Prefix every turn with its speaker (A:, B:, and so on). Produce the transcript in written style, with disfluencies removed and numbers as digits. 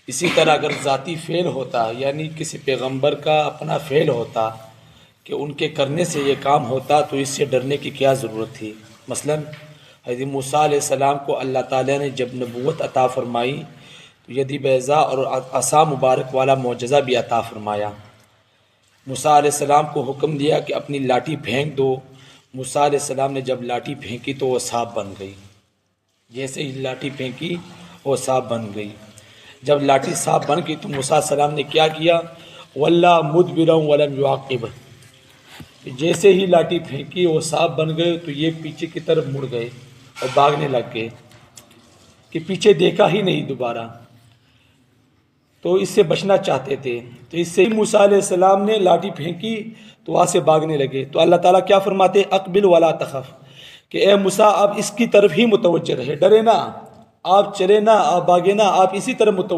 A: اسی طرح اگر ذاتی فعل ہوتا یعنی کسی پیغمبر کا اپنا فعل ہوتا کہ ان کے کرنے سے یہ کام ہوتا تو اس سے ڈرنے کی کیا ضرورت تھی۔ مثلا حضرت موسیٰ علیہ السلام کو اللہ تعالیٰ نے جب نبوت عطا فرمائی تو ید بیضاء اور عصا مبارک والا معجزہ بھی عطا فرمایا۔ موسیٰ علیہ السلام کو حکم دیا کہ اپنی لاٹھی پھینک دو۔ موسیٰ علیہ السلام نے جب لاٹھی پھینکی تو وہ سانپ بن گئی۔ جیسے ہی لاٹھی پھینکی وہ سانپ بن گئی۔ جب لاٹھی سانپ بن گئی تو موسیٰ علیہ السلام نے کیا کیا؟ وَلَّا مُدْبِرًا وَلَمْ يُعَقِّبْ، جیسے ہی لاٹھی پھینکی وہ سانپ بن گئے تو یہ پیچھے کی طرف مڑ گئے اور بھاگنے لگ گئے کہ پیچھے دیکھا ہی نہیں دوبارہ، تو اس سے بچنا چاہتے تھے۔ تو اس سے موسیٰ علیہ السلام نے لاٹھی پھینکی تو وہاں سے بھاگنے لگے۔ تو اللہ تعالیٰ کیا فرماتے؟ اقبل ولا تخف، کہ اے موسیٰ آپ اس کی طرف ہی متوجہ رہے، ڈرے نہ، آپ چلے نہ، آپ بھاگے نہ، آپ اسی طرف متوجہ